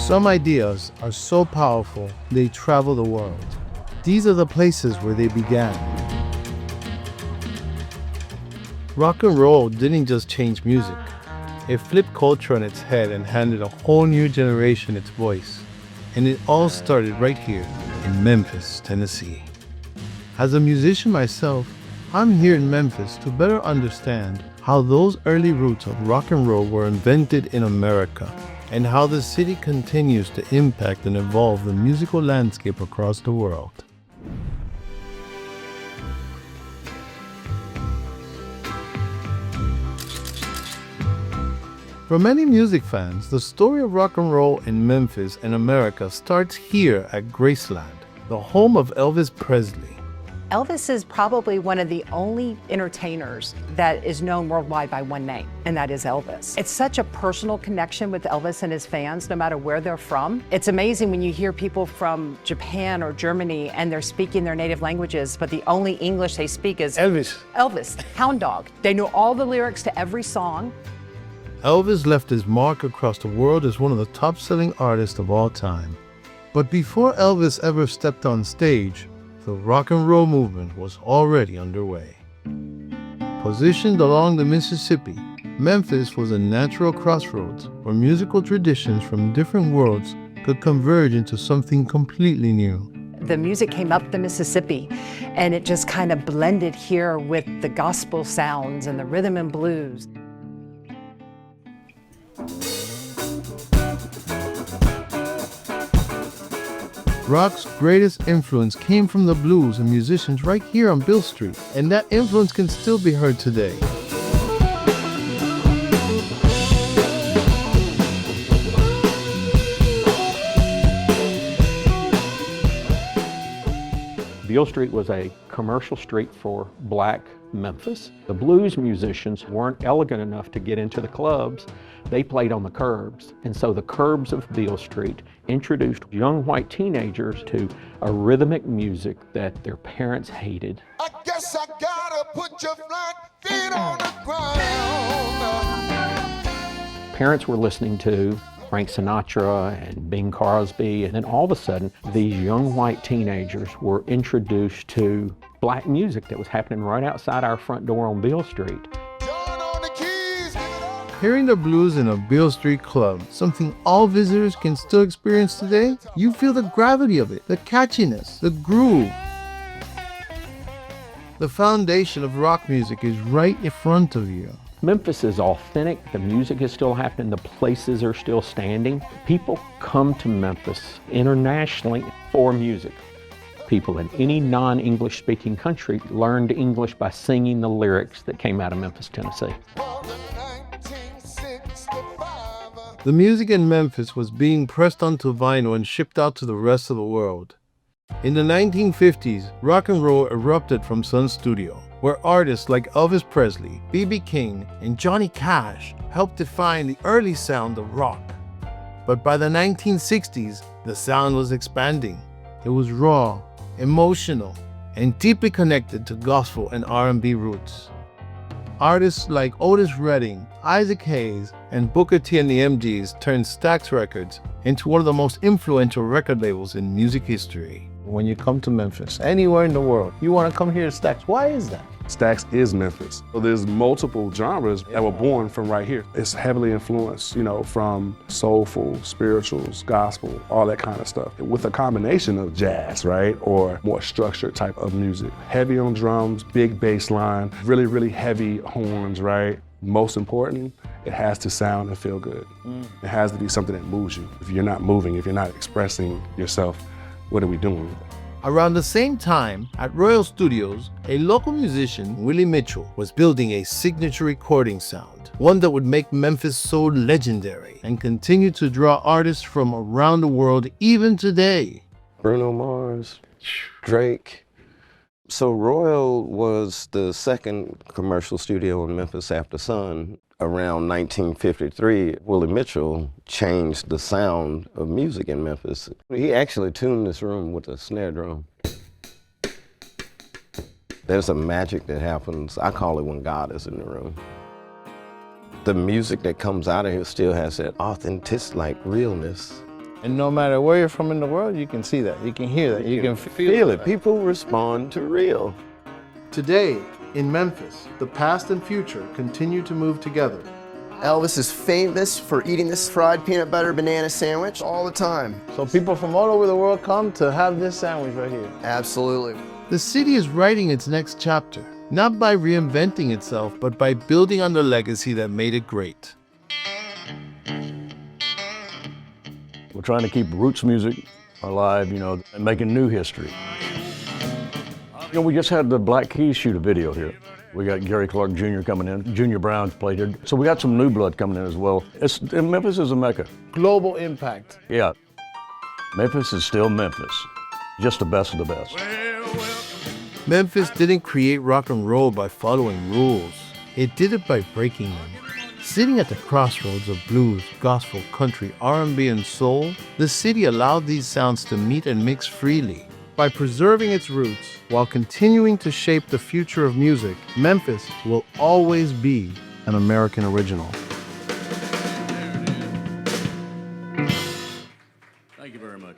Some ideas are so powerful, they travel the world. These are the places where they began. Rock and roll didn't just change music. It flipped culture on its head and handed a whole new generation its voice. And it all started right here in Memphis, Tennessee. As a musician myself, I'm here in Memphis to better understand how those early roots of rock and roll were invented in America, and how the city continues to impact and evolve the musical landscape across the world. For many music fans, the story of rock and roll in Memphis and America starts here at Graceland, the home of Elvis Presley. Elvis is probably one of the only entertainers that is known worldwide by one name, and that is Elvis. It's such a personal connection with Elvis and his fans, no matter where they're from. It's amazing when you hear people from Japan or Germany and they're speaking their native languages, but the only English they speak is Elvis. Elvis, Hound Dog. They know all the lyrics to every song. Elvis left his mark across the world as one of the top-selling artists of all time. But before Elvis ever stepped on stage, the rock and roll movement was already underway. Positioned along the Mississippi, Memphis was a natural crossroads where musical traditions from different worlds could converge into something completely new. The music came up the Mississippi, and it just kind of blended here with the gospel sounds and the rhythm and blues. Rock's greatest influence came from the blues and musicians right here on Beale Street, and that influence can still be heard today. Beale Street was a commercial street for black Memphis. The blues musicians weren't elegant enough to get into the clubs. They played on the curbs. And so the curbs of Beale Street introduced young white teenagers to a rhythmic music that their parents hated. I guess I gotta put your flat feet on the ground. Parents were listening to Frank Sinatra and Bing Crosby, and then all of a sudden, these young white teenagers were introduced to black music that was happening right outside our front door on Beale Street. Hearing the blues in a Beale Street club, something all visitors can still experience today, you feel the gravity of it, the catchiness, the groove. The foundation of rock music is right in front of you. Memphis is authentic, the music is still happening, the places are still standing. People come to Memphis internationally for music. People in any non-English speaking country learned English by singing the lyrics that came out of Memphis, Tennessee. The music in Memphis was being pressed onto vinyl and shipped out to the rest of the world. In the 1950s, rock and roll erupted from Sun Studio, where artists like Elvis Presley, B.B. King, and Johnny Cash helped define the early sound of rock. But by the 1960s, the sound was expanding. It was raw, emotional, and deeply connected to gospel and R&B roots. Artists like Otis Redding, Isaac Hayes, and Booker T and the MGs turned Stax Records into one of the most influential record labels in music history. When you come to Memphis, anywhere in the world, you want to come here to Stax. Why is that? Stax is Memphis. So there's multiple genres that were born from right here. It's heavily influenced, from soulful, spirituals, gospel, all that kind of stuff, with a combination of jazz, right? Or more structured type of music. Heavy on drums, big bass line, really, really heavy horns, right? Most important, it has to sound and feel good. It has to be something that moves you. If you're not moving, if you're not expressing yourself, what are we doing? Around the same time, at Royal Studios, a local musician, Willie Mitchell, was building a signature recording sound, one that would make Memphis Soul legendary and continue to draw artists from around the world even today. Bruno Mars, Drake. So Royal was the second commercial studio in Memphis after Sun. Around 1953, Willie Mitchell changed the sound of music in Memphis. He actually tuned this room with a snare drum. There's a magic that happens, I call it when God is in the room. The music that comes out of here still has that authentic, like realness. And no matter where you're from in the world, you can see that, you can hear that, you can Feel it. People respond to real. Today, in Memphis, the past and future continue to move together. Elvis is famous for eating this fried peanut butter banana sandwich all the time. So people from all over the world come to have this sandwich right here. Absolutely. The city is writing its next chapter, not by reinventing itself, but by building on the legacy that made it great. We're trying to keep roots music alive, and making new history. We just had the Black Keys shoot a video here. We got Gary Clark Jr. coming in. Junior Brown's played here. So we got some new blood coming in as well. Memphis is a mecca. Global impact. Yeah. Memphis is still Memphis. Just the best of the best. Memphis didn't create rock and roll by following rules. It did it by breaking them. Sitting at the crossroads of blues, gospel, country, R&B, and soul, the city allowed these sounds to meet and mix freely. By preserving its roots while continuing to shape the future of music, Memphis will always be an American original. Thank you very much.